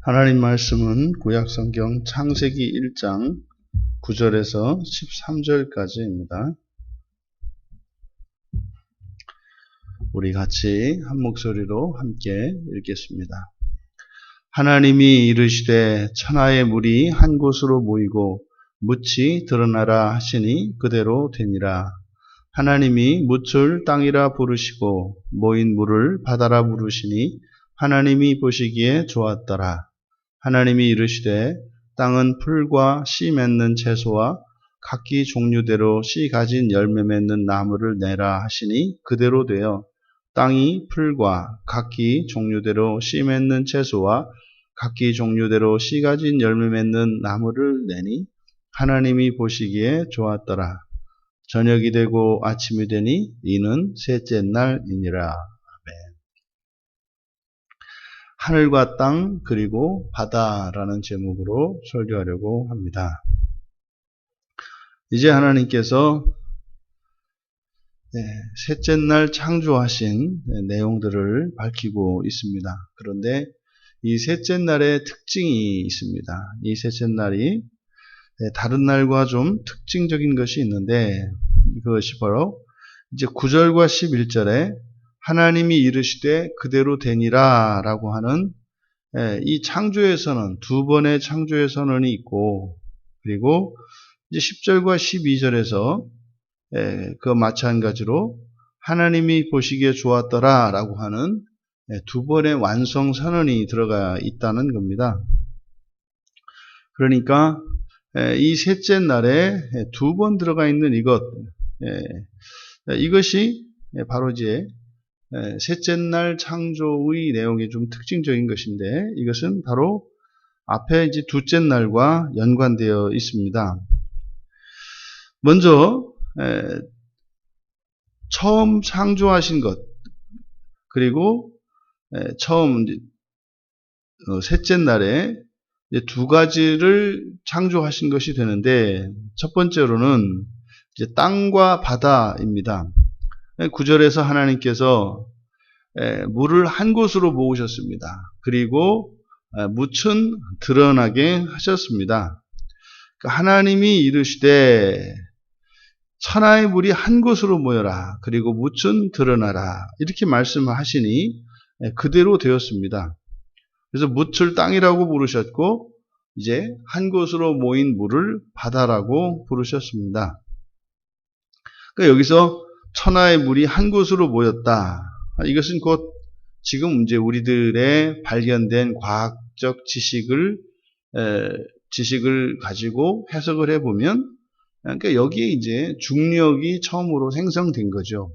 하나님 말씀은 구약성경 창세기 1장 9절에서 13절까지입니다. 우리 같이 한 목소리로 함께 읽겠습니다. 하나님이 이르시되 천하의 물이 한 곳으로 모이고 묻이 드러나라 하시니 그대로 되니라. 하나님이 묻을 땅이라 부르시고 모인 물을 바다라 부르시니 하나님이 보시기에 좋았더라. 하나님이 이르시되 땅은 풀과 씨 맺는 채소와 각기 종류대로 씨 가진 열매 맺는 나무를 내라 하시니 그대로 되어 땅이 풀과 각기 종류대로 씨 맺는 채소와 각기 종류대로 씨 가진 열매 맺는 나무를 내니 하나님이 보시기에 좋았더라. 저녁이 되고 아침이 되니 이는 셋째 날이니라. 하늘과 땅 그리고 바다라는 제목으로 설교하려고 합니다. 이제 하나님께서 셋째 날 창조하신 내용들을 밝히고 있습니다. 그런데 이 셋째 날의 특징이 있습니다. 이 셋째 날이 다른 날과 좀 특징적인 것이 있는데 그것이 바로 이제 9절과 11절에 하나님이 이르시되 그대로 되니라 라고 하는 이 창조의 선언, 두 번의 창조의 선언이 있고, 그리고 이제 10절과 12절에서 그 마찬가지로 하나님이 보시기에 좋았더라 라고 하는 두 번의 완성 선언이 들어가 있다는 겁니다. 그러니까 이 셋째 날에 두 번 들어가 있는 이것이 바로 이제 셋째 날 창조의 내용이 좀 특징적인 것인데 이것은 바로 앞에 이제 둘째 날과 연관되어 있습니다. 먼저 처음 창조하신 것 그리고 처음 셋째 날에 이제 두 가지를 창조하신 것이 되는데 첫 번째로는 이제 땅과 바다입니다. 9절에서 하나님께서 물을 한 곳으로 모으셨습니다. 그리고 묻은 드러나게 하셨습니다. 하나님이 이르시되 천하의 물이 한 곳으로 모여라. 그리고 묻은 드러나라. 이렇게 말씀을 하시니 그대로 되었습니다. 그래서 묻을 땅이라고 부르셨고 이제 한 곳으로 모인 물을 바다라고 부르셨습니다. 그러니까 여기서 천하의 물이 한 곳으로 모였다. 이것은 곧 지금 이제 우리들의 발견된 과학적 지식을 가지고 해석을 해보면, 그러니까 여기에 이제 중력이 처음으로 생성된 거죠.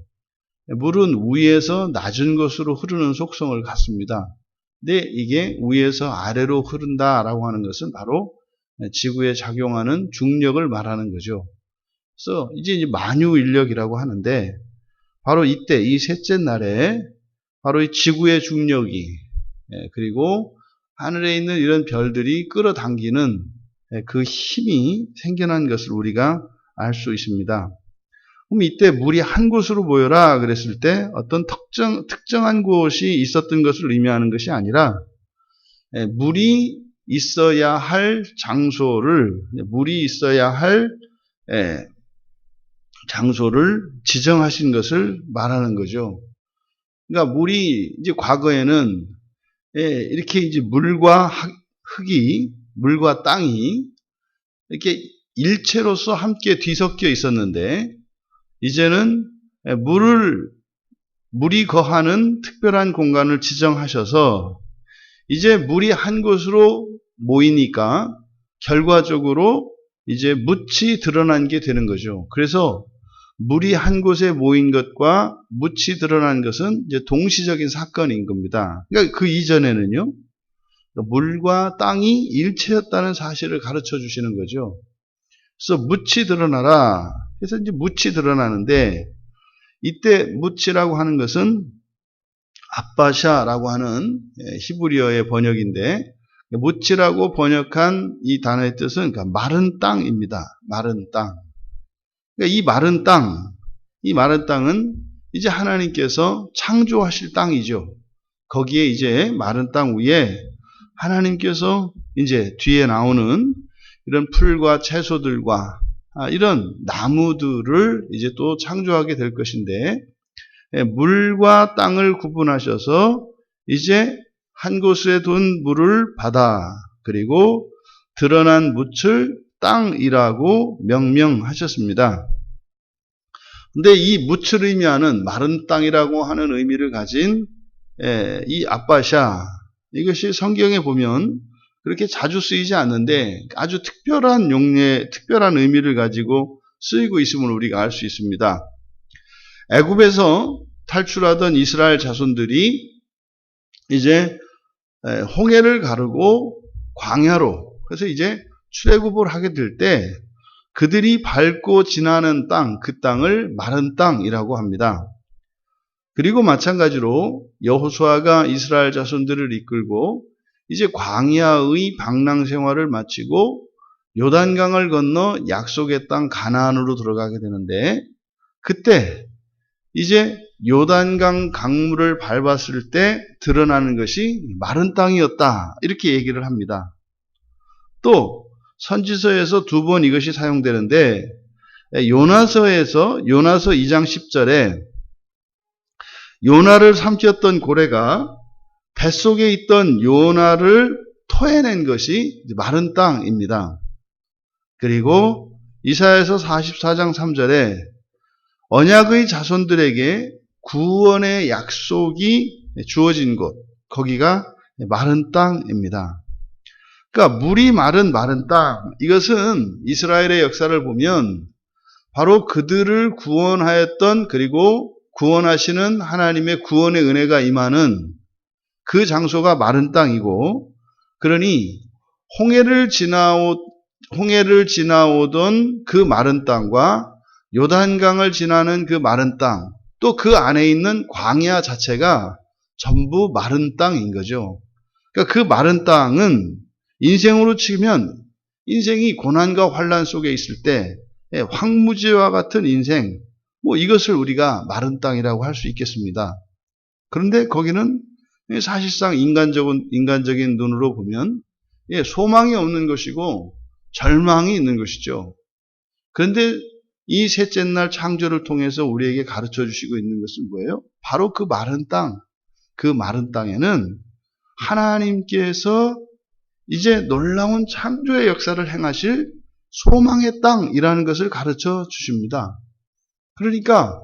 물은 위에서 낮은 곳으로 흐르는 속성을 갖습니다. 근데 이게 위에서 아래로 흐른다라고 하는 것은 바로 지구에 작용하는 중력을 말하는 거죠. 그래서 이제 만유인력이라고 하는데 바로 이때 이 셋째 날에 바로 이 지구의 중력이 그리고 하늘에 있는 이런 별들이 끌어당기는 그 힘이 생겨난 것을 우리가 알 수 있습니다. 그럼 이때 물이 한 곳으로 모여라 그랬을 때 어떤 특정한 곳이 있었던 것을 의미하는 것이 아니라 물이 있어야 할 장소를 지정하신 것을 말하는 거죠. 그러니까 물이 이제 과거에는 이렇게 이제 물과 땅이 이렇게 일체로서 함께 뒤섞여 있었는데 이제는 물이 거하는 특별한 공간을 지정하셔서 이제 물이 한 곳으로 모이니까 결과적으로 이제 묻이 드러난 게 되는 거죠. 그래서 물이 한 곳에 모인 것과 묻이 드러난 것은 이제 동시적인 사건인 겁니다. 그러니까 그 이전에는요, 물과 땅이 일체였다는 사실을 가르쳐 주시는 거죠. 그래서 묻이 드러나라. 그래서 이제 묻이 드러나는데 이때 묻이라고 하는 것은 아빠샤라고 하는 히브리어의 번역인데 묻이라고 번역한 이 단어의 뜻은 그러니까 마른 땅입니다. 마른 땅. 그러니까 이 마른 땅은 이제 하나님께서 창조하실 땅이죠. 거기에 이제 마른 땅 위에 하나님께서 이제 뒤에 나오는 이런 풀과 채소들과 이런 나무들을 이제 또 창조하게 될 것인데, 물과 땅을 구분하셔서 이제 한 곳에 둔 물을 바다, 그리고 드러난 묻을 땅이라고 명명하셨습니다. 근데 이 묻을 의미하는 마른 땅이라고 하는 의미를 가진 이 아빠샤, 이것이 성경에 보면 그렇게 자주 쓰이지 않는데 아주 특별한 용례, 특별한 의미를 가지고 쓰이고 있음을 우리가 알 수 있습니다. 애굽에서 탈출하던 이스라엘 자손들이 이제 홍해를 가르고 광야로, 그래서 이제 출애굽을 하게 될 때 그들이 밟고 지나는 땅, 그 땅을 마른 땅이라고 합니다. 그리고 마찬가지로 여호수아가 이스라엘 자손들을 이끌고 이제 광야의 방랑 생활을 마치고 요단강을 건너 약속의 땅 가나안으로 들어가게 되는데, 그때 이제 요단강 강물을 밟았을 때 드러나는 것이 마른 땅이었다, 이렇게 얘기를 합니다. 또 선지서에서 2번 이것이 사용되는데, 요나서 2장 10절에 요나를 삼켰던 고래가 뱃속에 있던 요나를 토해낸 것이 마른 땅입니다. 그리고 이사야서 44장 3절에 언약의 자손들에게 구원의 약속이 주어진 곳, 거기가 마른 땅입니다. 그러니까 물이 마른 땅, 이것은 이스라엘의 역사를 보면 바로 그들을 구원하였던, 그리고 구원하시는 하나님의 구원의 은혜가 임하는 그 장소가 마른 땅이고, 그러니 홍해를 지나오던 그 마른 땅과 요단강을 지나는 그 마른 땅, 또 그 안에 있는 광야 자체가 전부 마른 땅인 거죠. 그러니까 그 마른 땅은 인생으로 치면 인생이 고난과 환난 속에 있을 때 황무지와 같은 인생, 이것을 우리가 마른 땅이라고 할 수 있겠습니다. 그런데 거기는 사실상 인간적인 눈으로 보면 소망이 없는 것이고 절망이 있는 것이죠. 그런데 이 셋째 날 창조를 통해서 우리에게 가르쳐 주시고 있는 것은 뭐예요? 바로 그 마른 땅, 그 마른 땅에는 하나님께서 이제 놀라운 창조의 역사를 행하실 소망의 땅이라는 것을 가르쳐 주십니다. 그러니까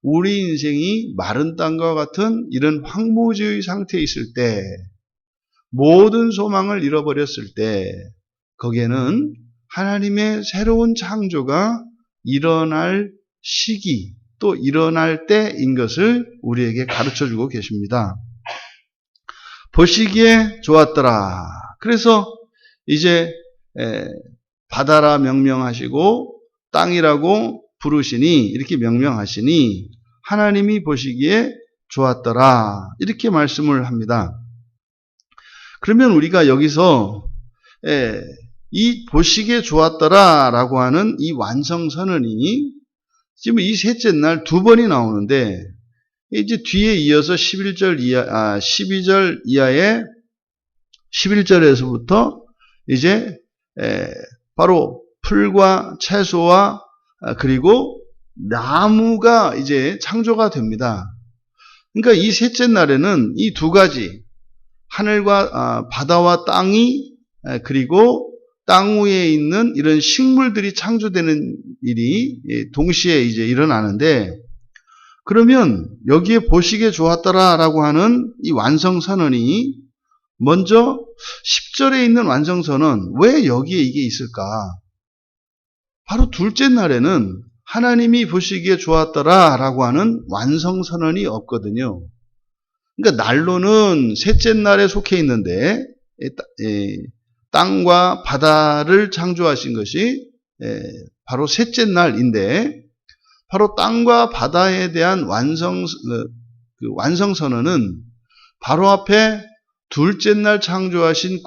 우리 인생이 마른 땅과 같은 이런 황무지의 상태에 있을 때, 모든 소망을 잃어버렸을 때, 거기에는 하나님의 새로운 창조가 일어날 시기, 또 일어날 때인 것을 우리에게 가르쳐주고 계십니다. 보시기에 좋았더라. 그래서 이제 바다라 명명하시고 땅이라고 부르시니, 이렇게 명명하시니 하나님이 보시기에 좋았더라, 이렇게 말씀을 합니다. 그러면 우리가 여기서 이 보시기에 좋았더라 라고 하는 이 완성선언이 지금 이 셋째 날 2번이 나오는데, 이제 뒤에 이어서 12절 이하의 11절에서부터 이제 바로 풀과 채소와 그리고 나무가 이제 창조가 됩니다. 그러니까 이 셋째 날에는 이 두 가지, 하늘과 바다와 땅이, 그리고 땅 위에 있는 이런 식물들이 창조되는 일이 동시에 이제 일어나는데, 그러면 여기에 보시기에 좋았더라라고 하는 이 완성선언이, 먼저 10절에 있는 완성선언, 왜 여기에 이게 있을까? 바로 둘째 날에는 하나님이 보시기에 좋았더라라고 하는 완성선언이 없거든요. 그러니까 날로는 셋째 날에 속해 있는데, 땅과 바다를 창조하신 것이 바로 셋째 날인데, 바로 땅과 바다에 대한 완성선언은 바로 앞에 둘째 날 창조하신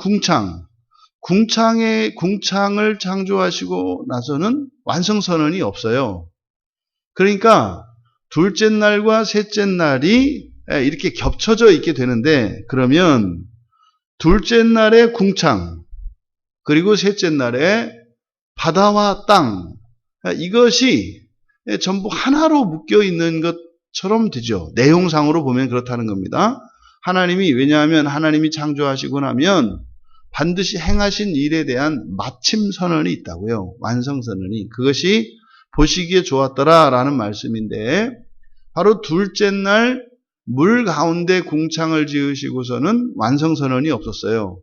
궁창을 창조하시고 나서는 완성선언이 없어요. 그러니까 둘째 날과 셋째 날이 이렇게 겹쳐져 있게 되는데, 그러면 둘째 날에 궁창, 그리고 셋째 날에 바다와 땅, 이것이 전부 하나로 묶여 있는 것처럼 되죠. 내용상으로 보면 그렇다는 겁니다. 왜냐하면 하나님이 창조하시고 나면 반드시 행하신 일에 대한 마침 선언이 있다고요. 완성 선언이. 그것이 보시기에 좋았더라라는 말씀인데, 바로 둘째 날 물 가운데 궁창을 지으시고서는 완성 선언이 없었어요.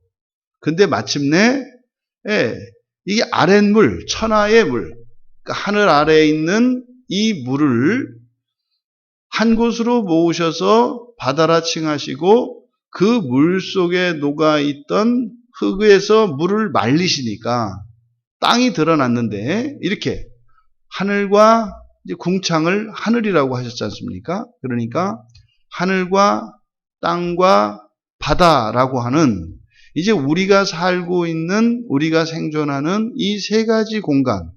근데 마침내 이게 아랫물, 천하의 물, 그러니까 하늘 아래에 있는 이 물을 한 곳으로 모으셔서 바다라 칭하시고 그 물 속에 녹아있던 흙에서 물을 말리시니까 땅이 드러났는데, 이렇게 하늘과 궁창을 하늘이라고 하셨지 않습니까? 그러니까 하늘과 땅과 바다라고 하는, 이제 우리가 살고 있는, 우리가 생존하는 이 세 가지 공간,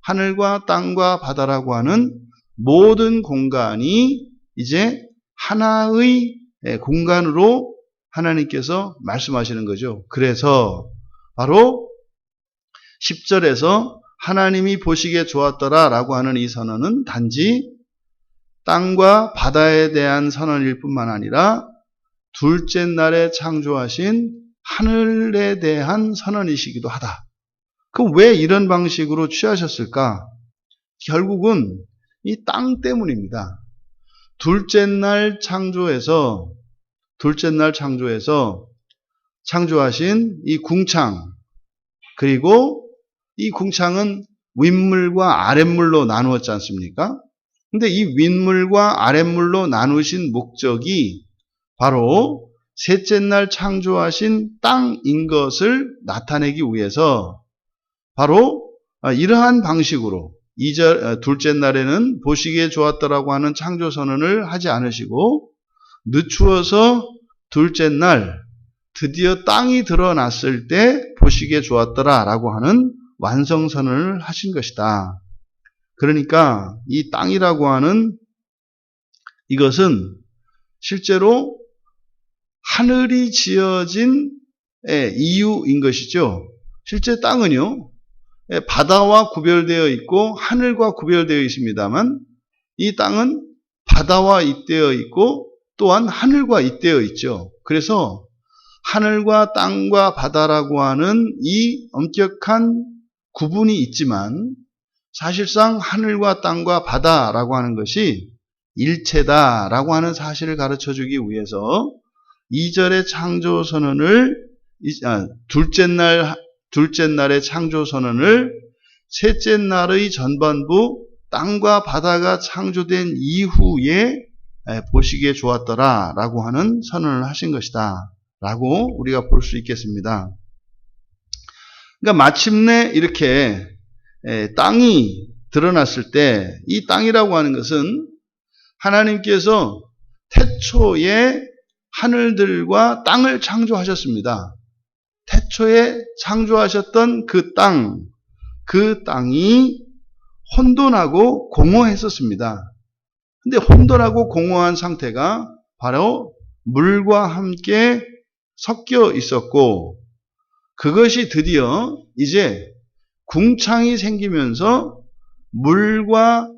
하늘과 땅과 바다라고 하는 모든 공간이 이제 하나의 공간으로 하나님께서 말씀하시는 거죠. 그래서 바로 10절에서 하나님이 보시기에 좋았더라 라고 하는 이 선언은 단지 땅과 바다에 대한 선언일 뿐만 아니라 둘째 날에 창조하신 하늘에 대한 선언이시기도 하다. 그럼 왜 이런 방식으로 취하셨을까? 결국은 이 땅 때문입니다. 둘째 날 창조해서 창조하신 이 궁창, 그리고 이 궁창은 윗물과 아랫물로 나누었지 않습니까? 근데 이 윗물과 아랫물로 나누신 목적이 바로 셋째 날 창조하신 땅인 것을 나타내기 위해서 바로 이러한 방식으로 둘째 날에는 보시기에 좋았더라고 하는 창조 선언을 하지 않으시고 늦추어서 둘째 날 드디어 땅이 드러났을 때 보시기에 좋았더라라고 하는 완성 선언을 하신 것이다. 그러니까 이 땅이라고 하는 이것은 실제로 하늘이 지어진 이유인 것이죠. 실제 땅은요, 바다와 구별되어 있고 하늘과 구별되어 있습니다만 이 땅은 바다와 잇대어 있고 또한 하늘과 잇대어 있죠. 그래서 하늘과 땅과 바다라고 하는 이 엄격한 구분이 있지만 사실상 하늘과 땅과 바다라고 하는 것이 일체다라고 하는 사실을 가르쳐주기 위해서 2절의 창조 선언을 둘째 날의 창조 선언을 셋째 날의 전반부 땅과 바다가 창조된 이후에 보시기에 좋았더라라고 하는 선언을 하신 것이다 라고 우리가 볼 수 있겠습니다. 그러니까 마침내 이렇게 땅이 드러났을 때 이 땅이라고 하는 것은 하나님께서 태초에 하늘들과 땅을 창조하셨습니다. 태초에 창조하셨던 그 땅이 혼돈하고 공허했었습니다. 근데 혼돈하고 공허한 상태가 바로 물과 함께 섞여 있었고, 그것이 드디어 이제 궁창이 생기면서 물과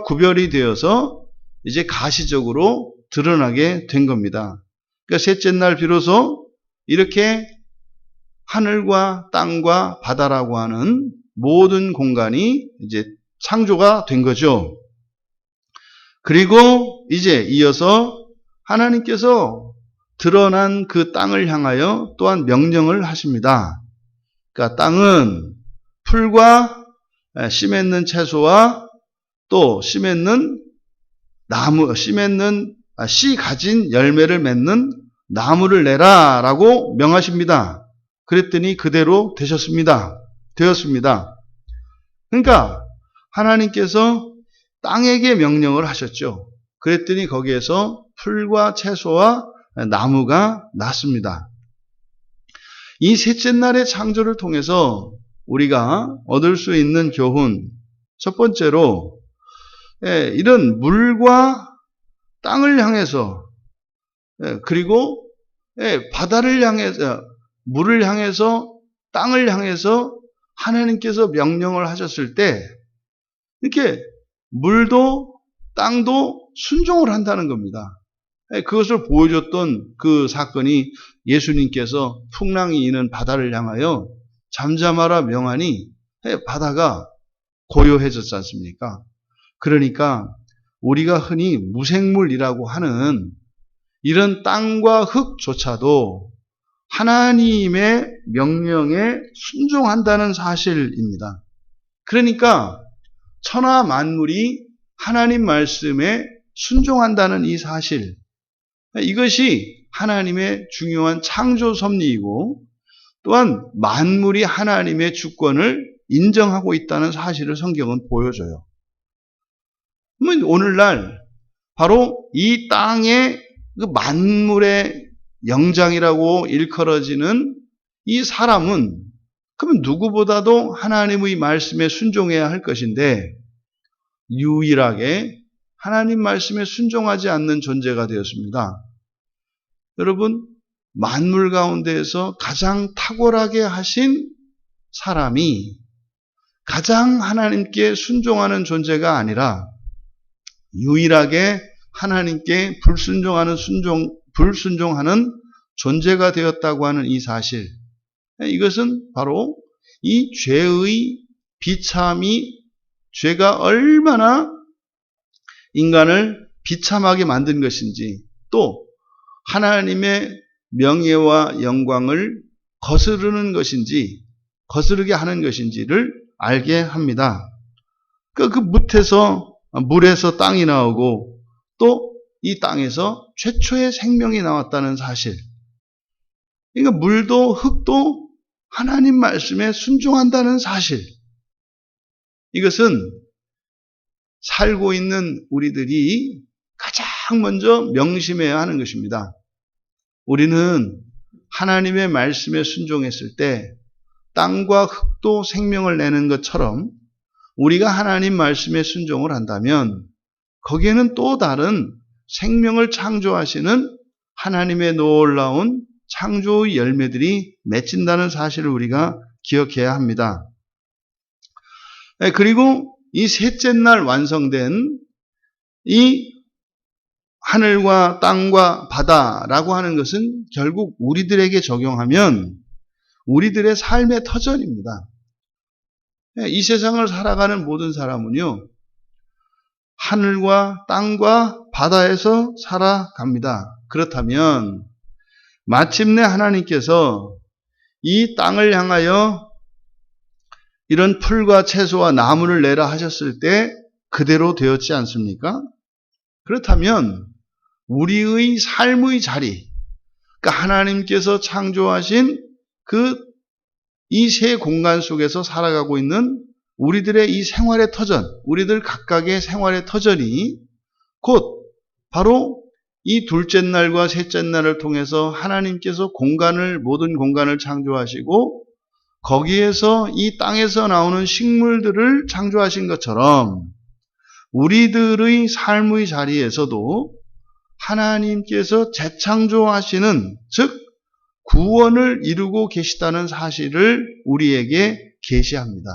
구별이 되어서 이제 가시적으로 드러나게 된 겁니다. 그러니까 셋째 날 비로소 이렇게 하늘과 땅과 바다라고 하는 모든 공간이 이제 창조가 된 거죠. 그리고 이제 이어서 하나님께서 드러난 그 땅을 향하여 또한 명령을 하십니다. 그러니까 땅은 풀과 씨 맺는 채소와 또 씨 가진 열매를 맺는 나무를 내라 라고 명하십니다. 그랬더니 그대로 되었습니다. 그러니까 하나님께서 땅에게 명령을 하셨죠. 그랬더니 거기에서 풀과 채소와 나무가 났습니다. 이 셋째 날의 창조를 통해서 우리가 얻을 수 있는 교훈, 첫 번째로 이런 물과 땅을 향해서 그리고 바다를 향해서, 물을 향해서, 땅을 향해서 하나님께서 명령을 하셨을 때 이렇게 물도 땅도 순종을 한다는 겁니다. 그것을 보여줬던 그 사건이 예수님께서 풍랑이 이는 바다를 향하여 잠잠하라 명하니 바다가 고요해졌지 않습니까? 그러니까 우리가 흔히 무생물이라고 하는 이런 땅과 흙조차도 하나님의 명령에 순종한다는 사실입니다. 그러니까 천하 만물이 하나님 말씀에 순종한다는 이 사실, 이것이 하나님의 중요한 창조 섭리이고 또한 만물이 하나님의 주권을 인정하고 있다는 사실을 성경은 보여줘요. 오늘날 바로 이 땅의 그 만물의 영장이라고 일컬어지는 이 사람은 그러면 누구보다도 하나님의 말씀에 순종해야 할 것인데 유일하게 하나님 말씀에 순종하지 않는 존재가 되었습니다. 여러분, 만물 가운데에서 가장 탁월하게 하신 사람이 가장 하나님께 순종하는 존재가 아니라 유일하게 하나님께 불순종하는 존재가 되었다고 하는 이 사실, 이것은 바로 이 죄의 비참이, 죄가 얼마나 인간을 비참하게 만든 것인지, 또 하나님의 명예와 영광을 거스르는 것인지, 거스르게 하는 것인지를 알게 합니다. 그 물에서 땅이 나오고 또 이 땅에서 최초의 생명이 나왔다는 사실. 그러니까 물도 흙도 하나님 말씀에 순종한다는 사실. 이것은 살고 있는 우리들이 가장 먼저 명심해야 하는 것입니다. 우리는 하나님의 말씀에 순종했을 때 땅과 흙도 생명을 내는 것처럼 우리가 하나님 말씀에 순종을 한다면 거기에는 또 다른 생명을 창조하시는 하나님의 놀라운 창조의 열매들이 맺힌다는 사실을 우리가 기억해야 합니다. 그리고 이 셋째 날 완성된 이 하늘과 땅과 바다라고 하는 것은 결국 우리들에게 적용하면 우리들의 삶의 터전입니다. 이 세상을 살아가는 모든 사람은요, 하늘과 땅과 바다에서 살아갑니다. 그렇다면 마침내 하나님께서 이 땅을 향하여 이런 풀과 채소와 나무를 내라 하셨을 때 그대로 되었지 않습니까? 그렇다면 우리의 삶의 자리, 그러니까 하나님께서 창조하신 이 세 공간 속에서 살아가고 있는 우리들의 이 생활의 터전, 우리들 각각의 생활의 터전이 곧 바로 이 둘째 날과 셋째 날을 통해서 하나님께서 모든 공간을 창조하시고 거기에서 이 땅에서 나오는 식물들을 창조하신 것처럼 우리들의 삶의 자리에서도 하나님께서 재창조하시는, 즉 구원을 이루고 계시다는 사실을 우리에게 계시합니다.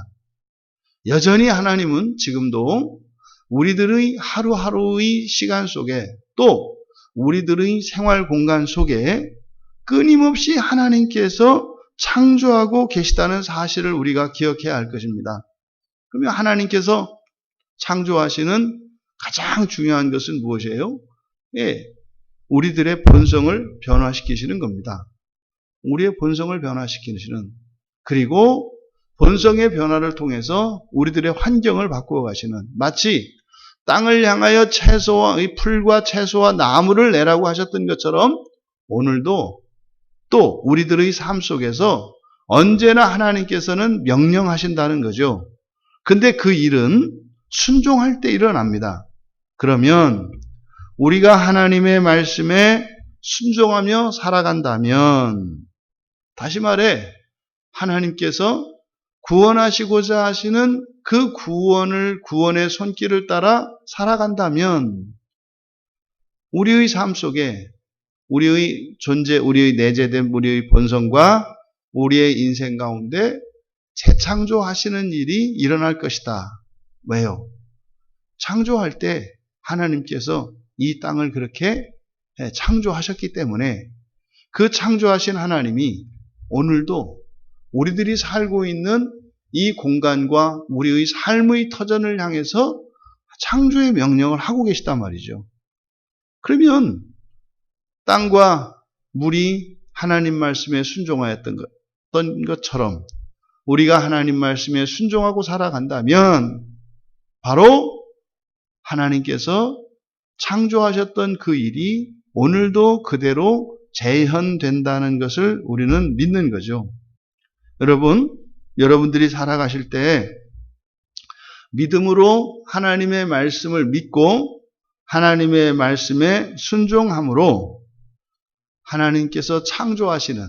여전히 하나님은 지금도 우리들의 하루하루의 시간 속에 또 우리들의 생활 공간 속에 끊임없이 하나님께서 창조하고 계시다는 사실을 우리가 기억해야 할 것입니다. 그러면 하나님께서 창조하시는 가장 중요한 것은 무엇이에요? 우리들의 본성을 변화시키시는 겁니다. 우리의 본성을 변화시키시는, 그리고 본성의 변화를 통해서 우리들의 환경을 바꾸어 가시는, 마치 땅을 향하여 풀과 채소와 나무를 내라고 하셨던 것처럼 오늘도 또 우리들의 삶 속에서 언제나 하나님께서는 명령하신다는 거죠. 근데 그 일은 순종할 때 일어납니다. 그러면 우리가 하나님의 말씀에 순종하며 살아간다면, 다시 말해 하나님께서 구원하시고자 하시는 그 구원의 손길을 따라 살아간다면 우리의 삶 속에 우리의 존재, 우리의 내재된 우리의 본성과 우리의 인생 가운데 재창조하시는 일이 일어날 것이다. 왜요? 창조할 때 하나님께서 이 땅을 그렇게 창조하셨기 때문에 그 창조하신 하나님이 오늘도 우리들이 살고 있는 이 공간과 우리의 삶의 터전을 향해서 창조의 명령을 하고 계시단 말이죠. 그러면 땅과 물이 하나님 말씀에 순종하였던 것처럼 우리가 하나님 말씀에 순종하고 살아간다면 바로 하나님께서 창조하셨던 그 일이 오늘도 그대로 재현된다는 것을 우리는 믿는 거죠. 여러분들이 살아가실 때 믿음으로 하나님의 말씀을 믿고 하나님의 말씀에 순종함으로 하나님께서 창조하시는,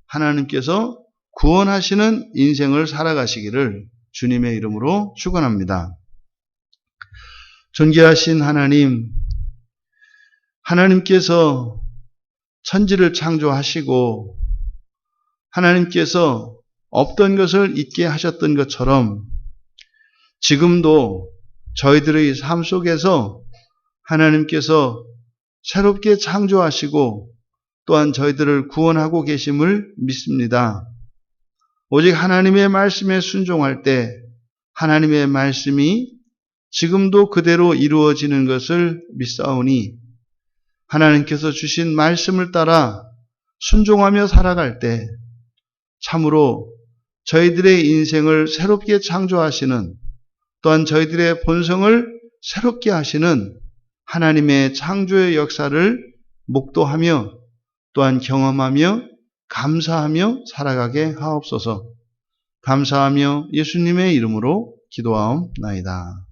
하나님께서 구원하시는 인생을 살아가시기를 주님의 이름으로 축원합니다. 존귀하신 하나님, 하나님께서 천지를 창조하시고 하나님께서 없던 것을 있게 하셨던 것처럼 지금도 저희들의 삶 속에서 하나님께서 새롭게 창조하시고 또한 저희들을 구원하고 계심을 믿습니다. 오직 하나님의 말씀에 순종할 때 하나님의 말씀이 지금도 그대로 이루어지는 것을 믿사오니 하나님께서 주신 말씀을 따라 순종하며 살아갈 때 참으로 저희들의 인생을 새롭게 창조하시는 또한 저희들의 본성을 새롭게 하시는 하나님의 창조의 역사를 목도하며 또한 경험하며 감사하며 살아가게 하옵소서. 감사하며 예수님의 이름으로 기도하옵나이다.